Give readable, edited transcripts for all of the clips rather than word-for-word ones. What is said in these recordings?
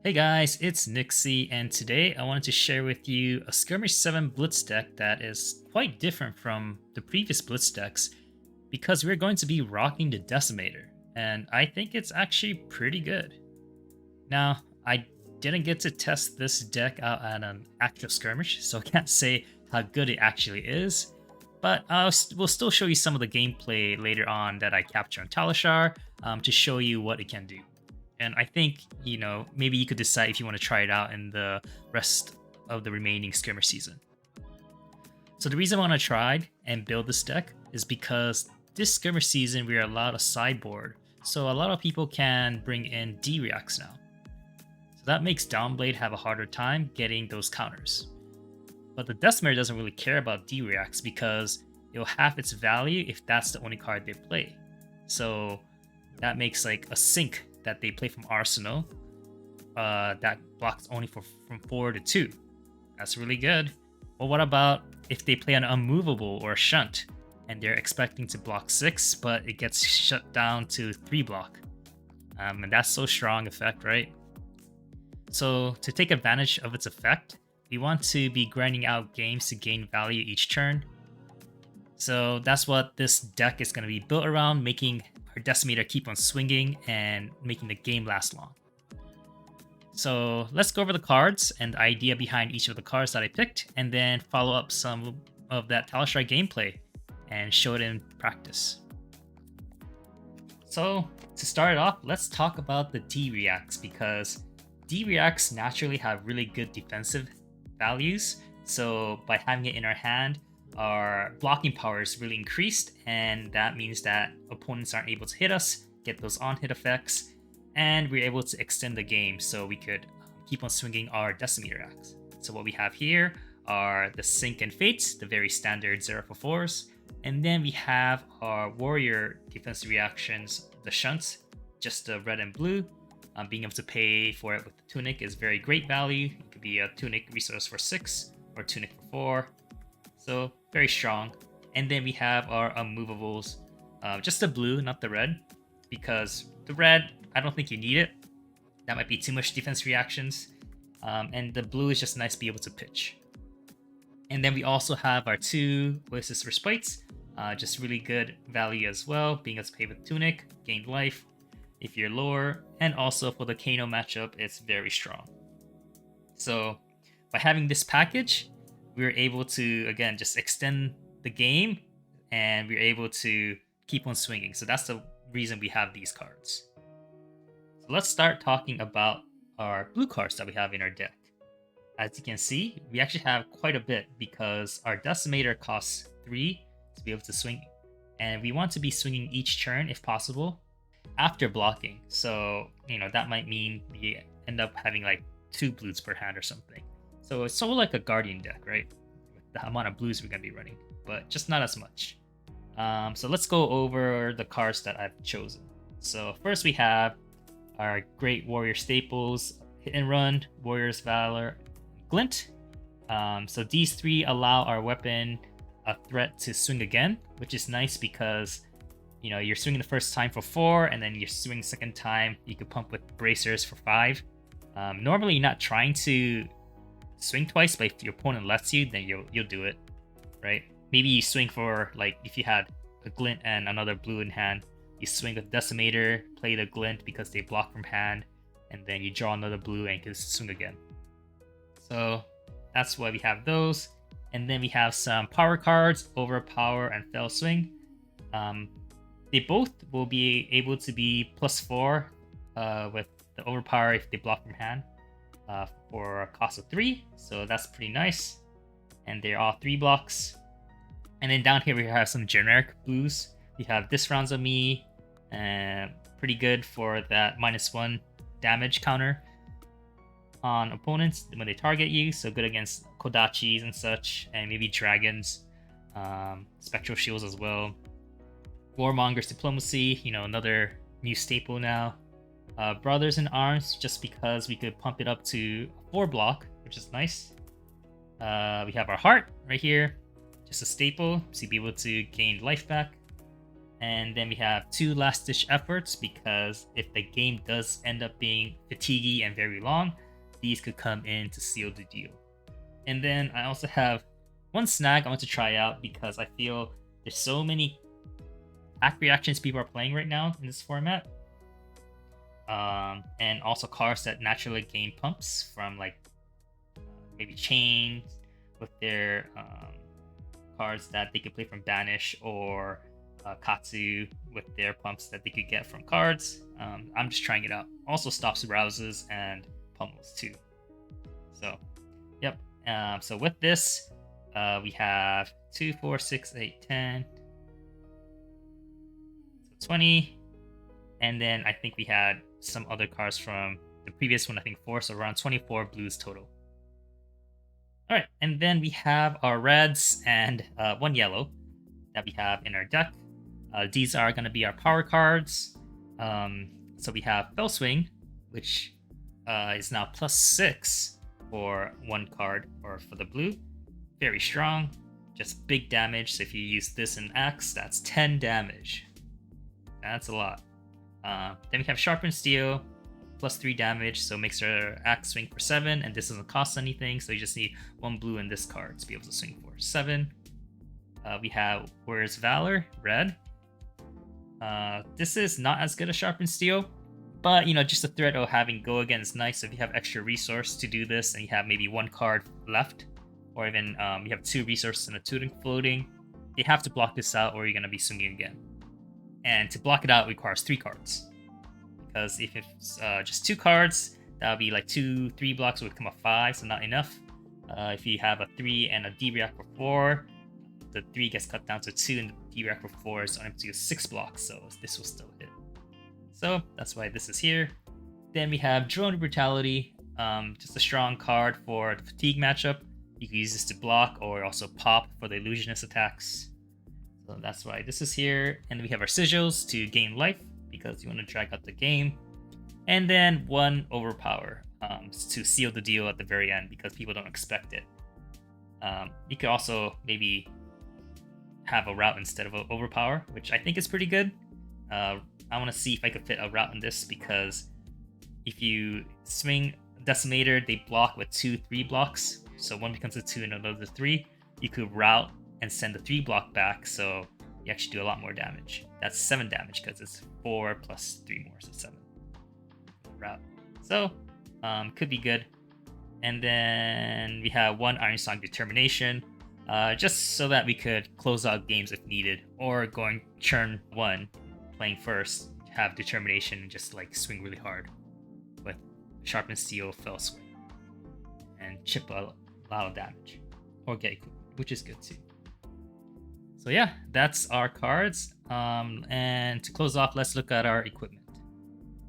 Hey guys, it's Nixie, and today I wanted to share with you a Skirmish 7 Blitz deck that is quite different from the previous Blitz decks because we're going to be rocking the Decimator, and I think it's actually pretty good. Now, I didn't get to test this deck out at an actual skirmish, so I can't say how good it actually is, but we'll still show you some of the gameplay later on that I captured on Talishar to show you what it can do. And I think, maybe you could decide if you want to try it out in the rest of the remaining skirmish season. So the reason I want to try and build this deck is because this skirmish season we are allowed a sideboard. So a lot of people can bring in D-Reacts now. So that makes Downblade have a harder time getting those counters. But the Decimator doesn't really care about D-Reacts because it'll have its value if that's the only card they play. So that makes like a sink that they play from Arsenal that blocks only from 4 to 2. That's really good. Well, what about if they play an unmovable or a shunt and they're expecting to block 6, but it gets shut down to 3 block? And that's so strong effect, right? So to take advantage of its effect, we want to be grinding out games to gain value each turn. So that's what this deck is going to be built around, making our Decimator keep on swinging and making the game last long. So let's go over the cards and the idea behind each of the cards that I picked, and then follow up some of that Talishar gameplay and show it in practice. So to start it off, let's talk about the D-Reacts, because D-Reacts naturally have really good defensive values. So by having it in our hand, our blocking power is really increased, and that means that opponents aren't able to hit us, get those on-hit effects, and we're able to extend the game so we could keep on swinging our Decimator axe. So what we have here are the Sink and Fates, the very standard 0 for 4s, and then we have our Warrior defensive reactions, the Shunts, just the red and blue. Being able to pay for it with the Tunic is very great value. It could be a Tunic resource for 6 or Tunic for 4. So very strong. And then we have our unmovables, just the blue, not the red, because the red, I don't think you need it. That might be too much defense reactions. And the blue is just nice to be able to pitch. And then we also have our 2 Oasis Respites, just really good value as well, being able to pay with Tunic, gain life if you're lower, and also for the Kano matchup, it's very strong. So by having this package, we were able to, again, just extend the game, and we were able to keep on swinging. So that's the reason we have these cards. So let's start talking about our blue cards that we have in our deck. As you can see, we actually have quite a bit because our Decimator costs 3 to be able to swing. And we want to be swinging each turn if possible after blocking. So, that might mean we end up having like 2 blues per hand or something. So it's sort of like a Guardian deck, right? With the amount of blues we're going to be running, but just not as much. So let's go over the cards that I've chosen. So first we have our great Warrior staples, Hit and Run, Warrior's Valor, Glint. So these 3 allow our weapon a threat to swing again, which is nice because you're swinging the first time for 4, and then you're swinging the second time, you could pump with bracers for 5. Normally you're not trying to swing twice, but if your opponent lets you, then you'll do it, right? Maybe you swing for, like, if you had a Glint and another blue in hand, you swing with Decimator, play the Glint because they block from hand, and then you draw another blue and you can swing again. So that's why we have those. And then we have some power cards, Overpower and Fell Swing. They both will be able to be +4 with the Overpower if they block from hand. For a cost of 3, so that's pretty nice. And they're all 3 blocks. And then down here we have some generic blues. We have This Round's on Me, pretty good for that -1 damage counter on opponents when they target you, so good against Kodachis and such, and maybe dragons, Spectral Shields as well. Warmonger's Diplomacy, another new staple now. Brothers in Arms, just because we could pump it up to 4 block, which is nice. We have our Heart right here, just a staple, so you'll be able to gain life back. And then we have 2 last-ditch efforts, because if the game does end up being fatiguey and very long, these could come in to seal the deal. And then I also have 1 snag I want to try out, because I feel there's so many attack reactions people are playing right now in this format. And also cards that naturally gain pumps from like maybe Chain with their cards that they could play from Banish, or Katsu with their pumps that they could get from cards. I'm just trying it out. Also stops rouses and pummels too. So, yep. So with this, we have 2, 4, 6, 8, 10, so 20, and then I think we had some other cards from the previous one, I think 4, so around 24 blues total. All right, and then we have our reds and 1 yellow that we have in our deck. These are going to be our power cards. So we have Fell Swing, which is now +6 for 1 card or for the blue. Very strong, just big damage. So if you use this in Axe, that's 10 damage. That's a lot. Then we have Sharpened Steel, +3 damage, so makes our Axe swing for 7, and this doesn't cost anything, so you just need 1 blue in this card to be able to swing for 7. We have Where's Valor, red. This is not as good as Sharpened Steel, but just the threat of having Go Again is nice. So if you have extra resource to do this and you have maybe 1 card left, or even you have 2 resources and a tunic floating, you have to block this out or you're going to be swinging again. And to block it out requires 3 cards. Because if it's just 2 cards, that would be like 2, 3 blocks would become a 5, so not enough. If you have a 3 and a D-React for 4, the 3 gets cut down to 2 and the D-React for 4 is only to 6 blocks, so this will still hit. So that's why this is here. Then we have Drone Brutality, just a strong card for the Fatigue matchup. You can use this to block or also pop for the Illusionist attacks. So that's why this is here. And we have our Sigils to gain life, because you want to drag out the game. And then 1 Overpower to seal the deal at the very end, because people don't expect it. You could also maybe have a route instead of an Overpower, which I think is pretty good. I want to see if I could fit a route in this, because if you swing Decimator, they block with 2 3 blocks. So 1 becomes a 2 and another 3. You could route and send the 3 block back, so you actually do a lot more damage. That's 7 damage because it's 4 plus 3 more, so 7. Route. So, could be good. And then we have 1 Ironsong Determination, just so that we could close out games if needed, or going turn 1, playing first, have Determination and just like swing really hard with Sharpened Steel, Fell Swing, and chip a lot of damage, or get equipped, which is good too. So yeah, that's our cards. And to close off, let's look at our equipment.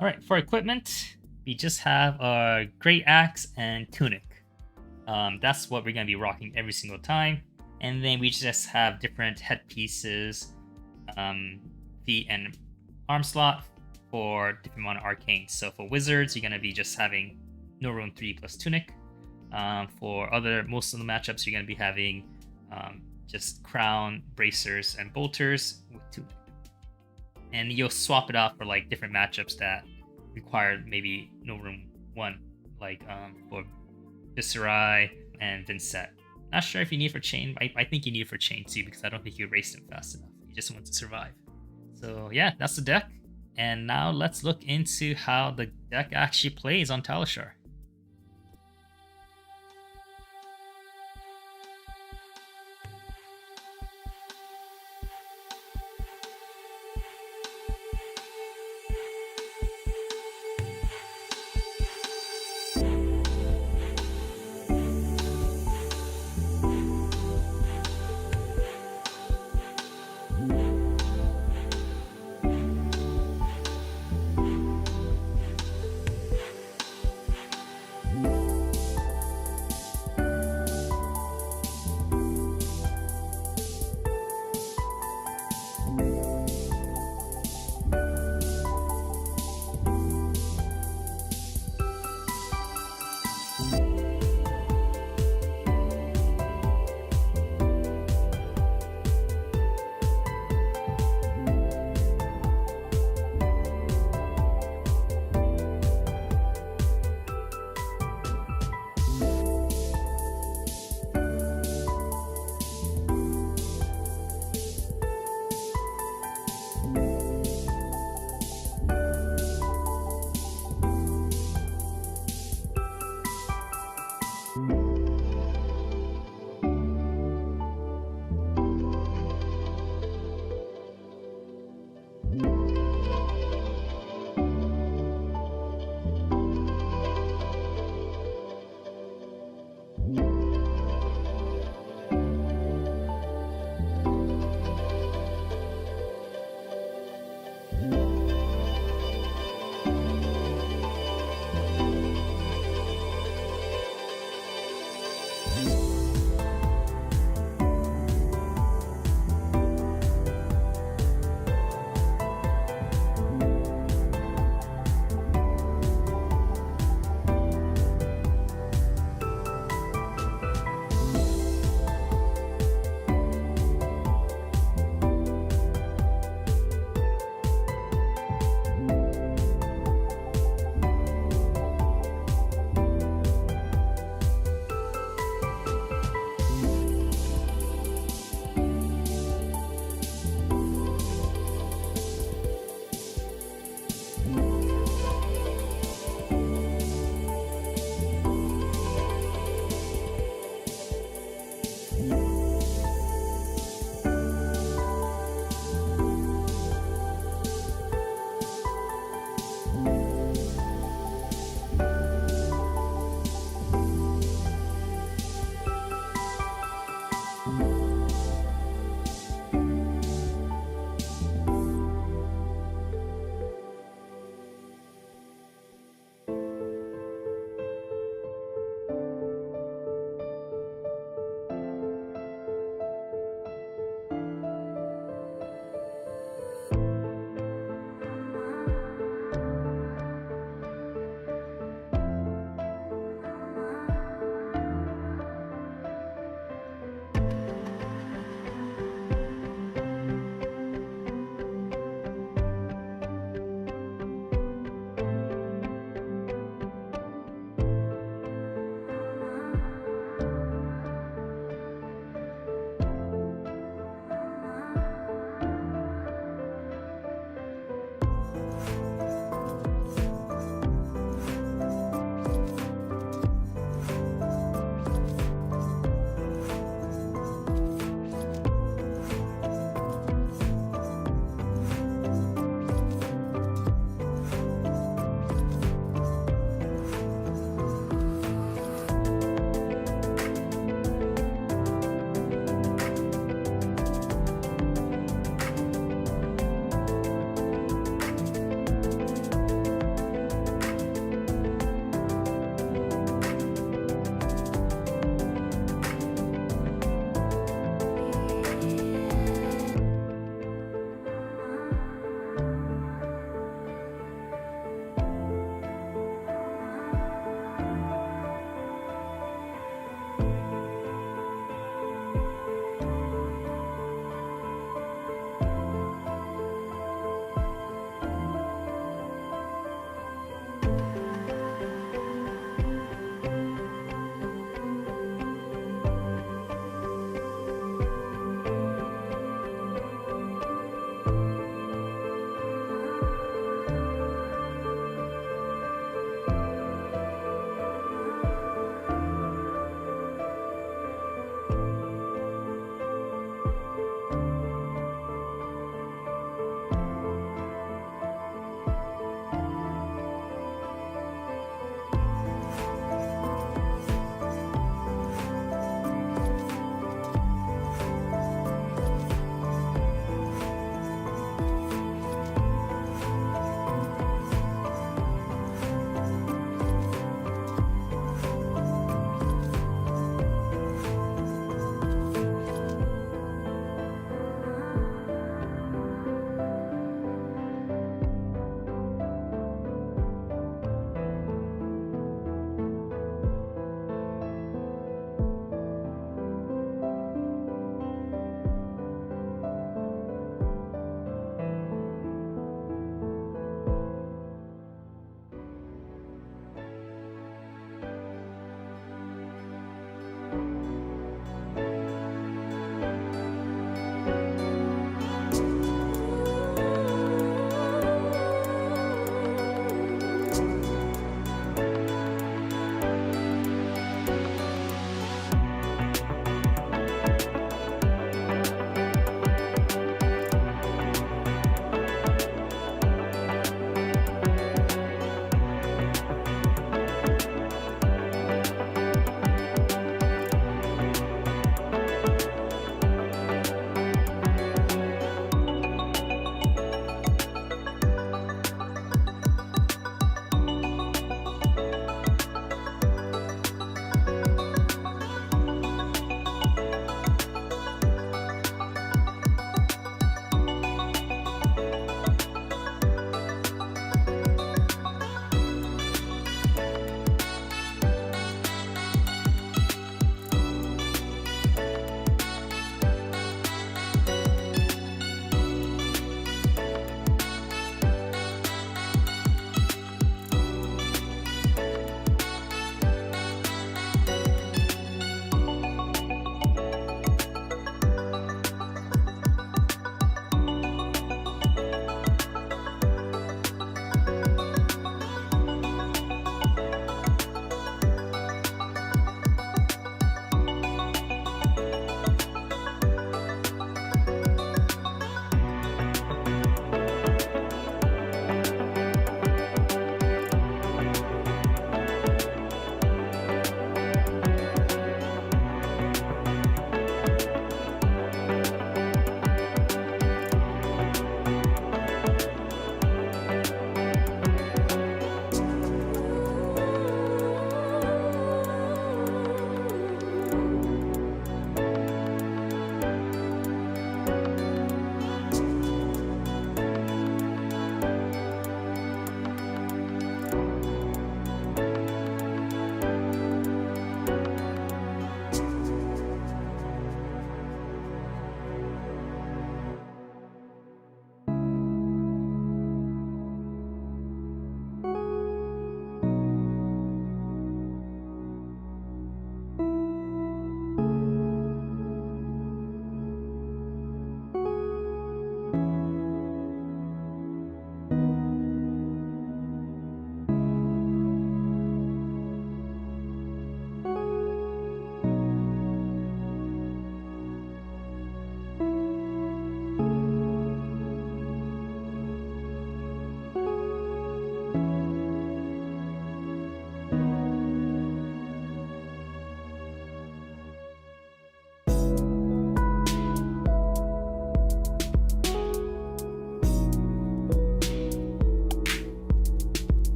All right, for equipment, we just have our Great Axe and Tunic. That's what we're going to be rocking every single time. And then we just have different headpieces, feet, and arm slot for different amount of arcanes. So for wizards, you're going to be just having No Rune 3 plus Tunic. For most of the matchups, you're going to be having just Crown, Bracers, and Bolters with Tunic. And you'll swap it out for like different matchups that require maybe No Rune 1, like for Viscerai and Vincent. Not sure if you need for Chain. I think you need for Chain too, because I don't think you erased him fast enough. You just want to survive. So yeah, that's the deck. And now let's look into how the deck actually plays on Talishar.